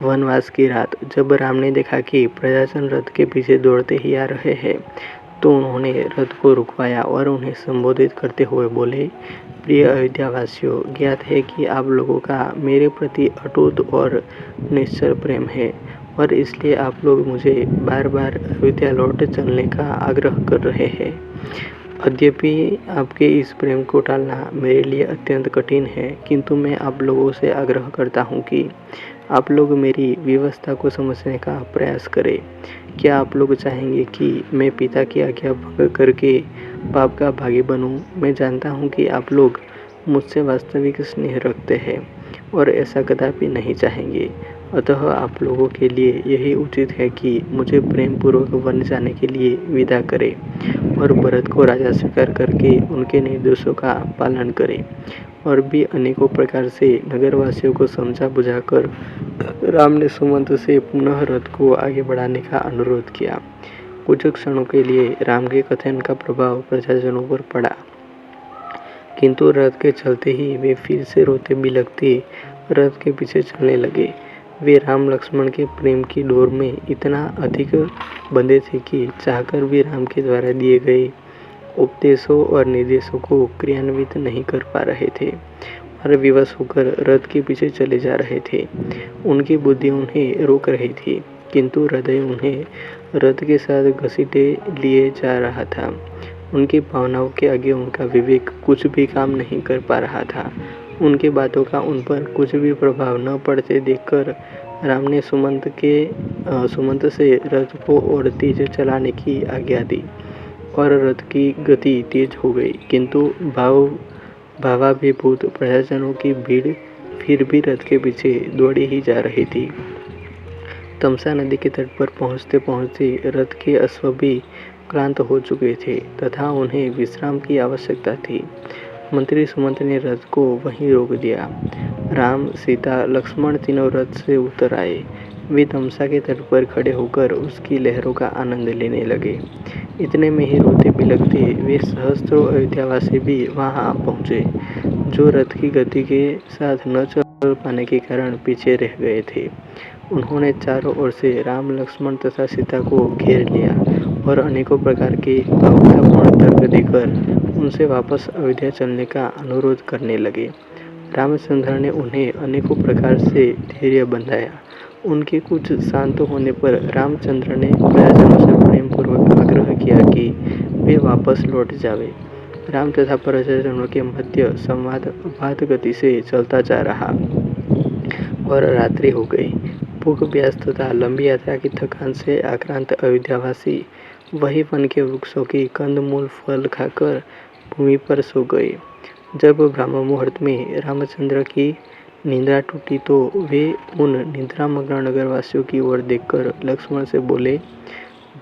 वनवास की रात। जब राम ने देखा कि प्रजाजन रथ के पीछे दौड़ते ही आ रहे हैं, तो उन्होंने रथ को रुकवाया और उन्हें संबोधित करते हुए बोले, प्रिय अयोध्यावासियों, ज्ञात है कि आप लोगों का मेरे प्रति अटूट और निश्चल प्रेम है और इसलिए आप लोग मुझे बार बार अयोध्या लौट चलने का आग्रह कर रहे हैं। यद्यपि आपके इस प्रेम को टालना मेरे लिए अत्यंत कठिन है, किंतु मैं आप लोगों से आग्रह करता हूँ कि आप लोग मेरी विवशता को समझने का प्रयास करें। क्या आप लोग चाहेंगे कि मैं पिता की आज्ञा भंग करके पाप का भागी बनूं? मैं जानता हूं कि आप लोग मुझसे वास्तविक स्नेह रखते हैं और ऐसा कदापि नहीं चाहेंगे। अतः आप लोगों के लिए यही उचित है कि मुझे प्रेम पूर्वक वन जाने के लिए विदा करें और भरत को राजा स्वीकार करके उनके निर्देशों का पालन करें। और भी अनेकों प्रकार से नगरवासियों को समझा बुझाकर राम ने सुमंत से पुनः रथ को आगे बढ़ाने का अनुरोध किया। कुछ क्षणों के लिए राम के कथन का प्रभाव प्रजाजनों पर पड़ा, किंतु रथ के चलते ही वे फिर से रोते बिलखते रथ के पीछे चलने लगे। वे राम लक्ष्मण के प्रेम की डोर में इतना अधिक बंधे थे कि चाहकर भी राम के द्वारा दिए गए उपदेशों और निर्देशों को क्रियान्वित नहीं कर पा रहे थे और विवश होकर रथ के पीछे चले जा रहे थे। उनकी बुद्धि उन्हें रोक रही थी, किंतु हृदय उन्हें रथ के साथ घसीटे लिए जा रहा था। उनकी भावनाओं के आगे उनका विवेक कुछ भी काम नहीं कर पा रहा था। उनकी बातों का उन पर कुछ भी प्रभाव न पड़ते देखकर राम ने सुमंत से रथ को और तेज चलाने की आज्ञा दी और रथ की गति तेज हो गई, किंतु भावाभिभूत प्रजाजनों की भीड़ फिर भी रथ के पीछे दौड़ी ही जा रही थी। तमसा नदी के तट पर पहुंचते पहुंचते रथ के अश्व भी क्लांत हो चुके थे तथा उन्हें विश्राम की आवश्यकता थी। मंत्री सुमंत ने रथ को वहीं रोक दिया। राम, सीता, लक्ष्मण तीनों रथ से उतर आए। वे तमसा के तट पर खड़े होकर उसकी लहरों का आनंद लेने लगे। इतने में ही रोते बिलखते वे सहस्त्रों अयोध्यावासी भी वहां आ पहुंचे, जो रथ की गति के साथ न चल पाने के कारण पीछे रह गए थे। उन्होंने चारों ओर से राम, लक्ष्मण तथा सीता को घेर लिया और अनेकों प्रकार के भावुकतापूर्ण तर्क देकर उनसे वापस अयोध्या चलने का अनुरोध करने लगे। रामचंद्र ने उन्हें अनेकों प्रकार से धैर्य बंधाया। उनके कुछ शांत होने पर रामचंद्र ने प्रजाजनों से प्रेम पूर्वक आग्रह किया कि वे वापस लौट जावे। राम तथा प्रजाजनों के मध्य संवाद अबाध गति से चलता जा रहा और रात्रि हो गई। भूख, प्यास तथा लंबी यात्रा की थकान से आक्रांत अयोध्यावासी वही वन के वृक्षों की कंदमूल फल खाकर भूमि पर सो गए। जब ब्रह्म मुहूर्त में रामचंद्र की निद्रा टूटी तो वे उन निद्रामग्न नगरवासियों की ओर देखकर लक्ष्मण से बोले,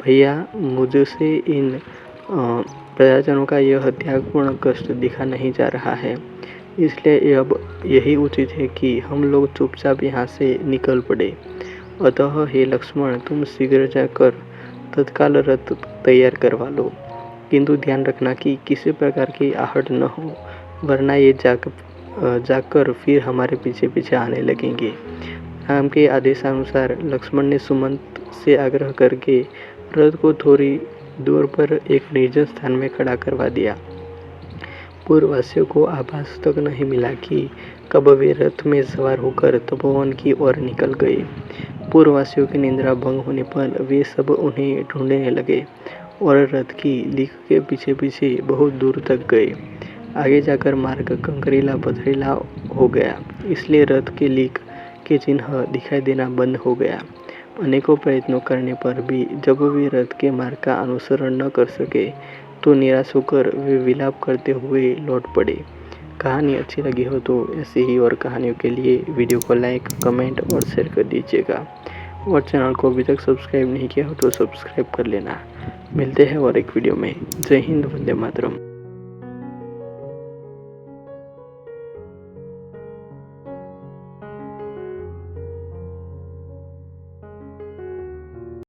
भैया, मुझसे इन प्रजाजनों का यह त्यागपूर्ण कष्ट दिखा नहीं जा रहा है, इसलिए अब यही उचित है कि हम लोग चुपचाप यहाँ से निकल पड़े। अतः हे लक्ष्मण, तुम शीघ्र जाकर तत्काल रथ तैयार करवा लो, किंतु ध्यान रखना कि किसी प्रकार की आहट न हो, वरना ये जाकर फिर हमारे पीछे पीछे आने लगेंगे। राम के आदेशानुसार लक्ष्मण ने सुमंत से आग्रह करके रथ को थोड़ी दूर पर एक निर्जन स्थान में खड़ा करवा दिया। पूर्ववासियों को आभास तक नहीं मिला कि कब वे रथ में सवार होकर तपोवन की ओर निकल गए। पूर्ववासियों की निद्रा भंग होने पर वे सब उन्हें ढूंढने लगे और रथ की लीक के पीछे पीछे बहुत दूर तक गए। आगे जाकर मार्ग कंकरीला पथरीला हो गया, इसलिए रथ के लीक के चिन्ह दिखाई देना बंद हो गया। अनेकों प्रयत्नों करने पर भी जब वे रथ के मार्ग का अनुसरण न कर सके तो निराश होकर वे विलाप करते हुए लौट पड़े। कहानी अच्छी लगी हो तो ऐसी ही और कहानियों के लिए वीडियो को लाइक, कमेंट और शेयर कर दीजिएगा और चैनल को अभी तक सब्सक्राइब नहीं किया हो तो सब्सक्राइब कर लेना। मिलते हैं और एक वीडियो में। जय हिंद, वंदे मातरम।